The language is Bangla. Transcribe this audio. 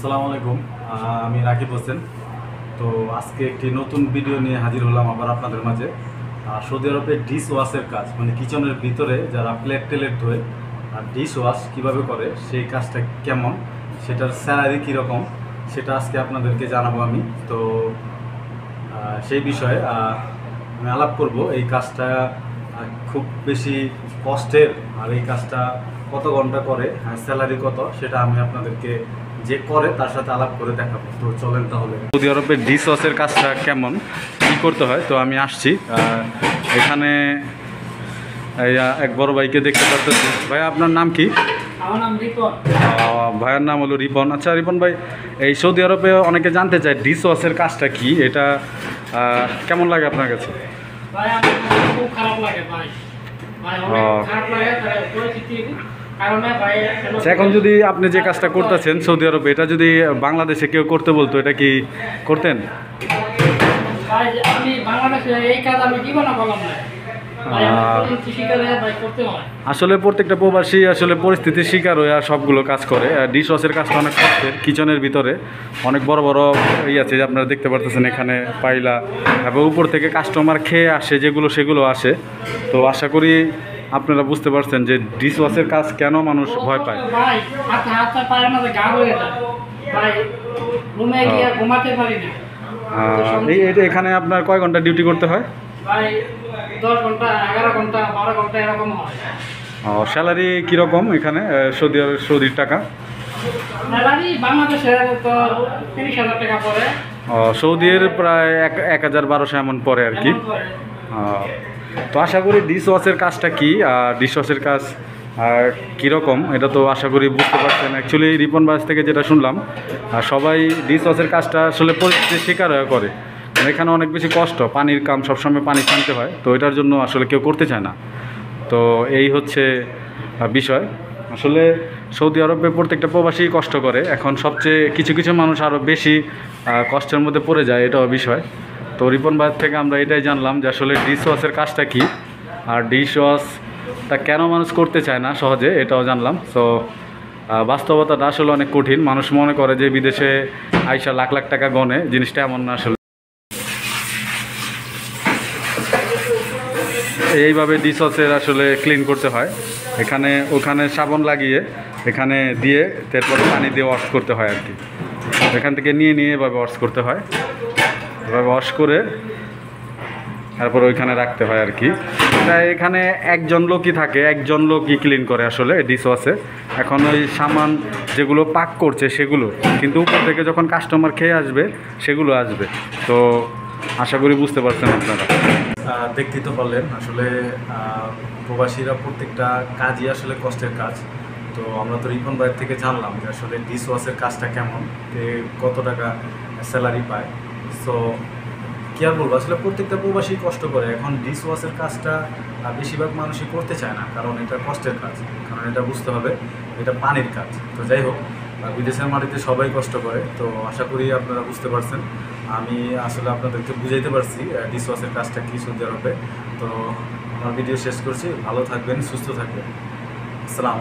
আসসালামু আলাইকুম। আমি রাকিব হোসেন। তো আজকে একটি নতুন ভিডিও নিয়ে হাজির হলাম আবার আপনাদের মাঝে। সৌদি আরবে ডিশ ওয়াশের কাজ, মানে কিচেনের ভিতরে যারা প্লেট টেলেট ধোয় আর ডিশ ওয়াশ কীভাবে করে, সেই কাজটা কেমন, সেটার স্যালারি কীরকম, সেটা আজকে আপনাদেরকে জানাবো আমি। তো সেই বিষয়ে আমি আলাপ করব। এই কাজটা খুব বেশি কষ্টের, আর এই কাজটা কত ঘন্টা করে, স্যালারি কত, সেটা আমি আপনাদেরকে যে করে তার সাথে আলাপ করে দেখাবো। তো চলেন তাহলে। সৌদি আরবের ডিশ ওয়াশের কাজটা কেমন, কী করতে হয়, তো আমি আসছি। এখানে এক বড় ভাইকে দেখতে পাচ্ছি। ভাই, আপনার নাম কি? আমার নাম রিপন। ভাইয়ের নাম হলো রিপন। আচ্ছা রিপন ভাই, এই সৌদি আরবে অনেকে জানতে চায় ডিশ ওয়াশের কাজটা কি, এটা কেমন লাগে আপনার কাছে? ভাই আমার খুব খারাপ লাগে ভাই, অনেক খারাপ লাগে পরিস্থিতি কারণে ভাই। এখন যদি আপনি যে কাজটা করতেছেন সৌদি আরবে, এটা যদি বাংলাদেশে কেউ করতে বলতো, এটা কি করতেন? ভাই আমি বাংলাদেশে এই কাজ আমি জীবনে করলাম না। আসলে প্রত্যেকটা প্রবাসী আসলে পরিস্থিতির শিকার হয়ে সবগুলো কাজ করে। ডিশ ওয়াশের কাজটা অনেক কষ্টের। কিচেনের ভিতরে অনেক বড় বড় আছে যে আপনারা দেখতে পারতেছেন এখানে পাইলা, এবং উপর থেকে কাস্টমার খেয়ে আসে যেগুলো, সেগুলো আসে। তো আশা করি আপনারা বুঝতে পারছেন যে ডিশ ওয়াশের কাজ কেন মানুষ ভয় পায়। এখানে আপনার কয় ঘন্টা ডিউটি করতে হয়? ভাই 10 ঘন্টা, 11 ঘন্টা, 12 ঘন্টা এরকম হয়। স্যালারি কীরকম এখানে সৌদির টাকা? স্যালারি বাংলাদেশে তো 30,000 টাকা পড়ে। সৌদির প্রায় 1,000-1,200 এমন পরে আর কি। তো আশা করি ডিশ ওয়াশের কাজটা কি, ডিশ ওয়াশের কাজ কীরকম, এটা তো আশা করি বুঝতে পারছেন। অ্যাকচুয়ালি রিপন বাস থেকে যেটা শুনলাম, সবাই ডিশ ওয়াশের কাজটা আসলে পরিস্থিতির শিকার হয়ে করে। এখানে অনেক বেশি কষ্ট, পানির কাম, সবসময় পানি টানতে হয়। তো এটার জন্য আসলে কেউ করতে চায় না। তো এই হচ্ছে বিষয়। আসলে সৌদি আরবে প্রত্যেকটা প্রবাসী কষ্ট করে। এখন সবচেয়ে কিছু কিছু মানুষ আরও বেশি কষ্টের মধ্যে পড়ে যায়, এটাও বিষয়। তো রিপন ভাইয়ের থেকে আমরা এটাই জানলাম যে আসলে ডিশ ওয়াশের কাজটা কী, আর ডিশ ওয়াশটা কেন মানুষ করতে চায় না সহজে, এটাও জানলাম। তো বাস্তবতাটা আসলে অনেক কঠিন। মানুষ মনে করে যে বিদেশে আইসা লাখ লাখ টাকা গনে, জিনিসটা এমন না। আসলে এইভাবে ডিশ ওয়াশের আসলে ক্লিন করতে হয়। ওখানে সাবান লাগিয়ে এখানে দিয়ে তারপরে পানি দিয়ে ওয়াশ করতে হয় আর কি। এখান থেকে নিয়ে এভাবে ওয়াশ করতে হয়। এভাবে ওয়াশ করে তারপর ওইখানে রাখতে হয় আর কি। তাই এখানে একজন লোকই থাকে, একজন লোকই ক্লিন করে আসলে ডিশ ওয়াশে। এখন ওই সামান যেগুলো পাক করছে সেগুলো, কিন্তু উপর থেকে যখন কাস্টমার খেয়ে আসবে সেগুলো আসবে। তো আশা করি বুঝতে পারছেন আপনারা। দেখতেই তো পারলেন আসলে প্রবাসীরা প্রত্যেকটা কাজই আসলে কষ্টের কাজ। তো আমরা তো রিপন ভাইয়ের থেকে জানলাম যে আসলে ডিশ ওয়াশের কাজটা কেমন, কত টাকা স্যালারি পায়। সো কী আর বলবো, আসলে প্রত্যেকটা প্রবাসী কষ্ট করে। এখন ডিশ ওয়াশের কাজটা বেশিরভাগ মানুষই করতে চায় না, কারণ এটা কষ্টের কাজ। কারণ এটা বুঝতে হবে এটা পানির কাজ। তো যাই হোক, বিদেশের মাটিতে সবাই কষ্ট করে। তো আশা করি আপনারা বুঝতে পারছেন। আমি আসলে আপনাদেরকে বুঝাইতে পারছি ডিশ ওয়াশের কাজটা কী সৌদি আরবে। তো আমার ভিডিও শেষ করছি। ভালো থাকবেন, সুস্থ থাকবেন। আসসালাম।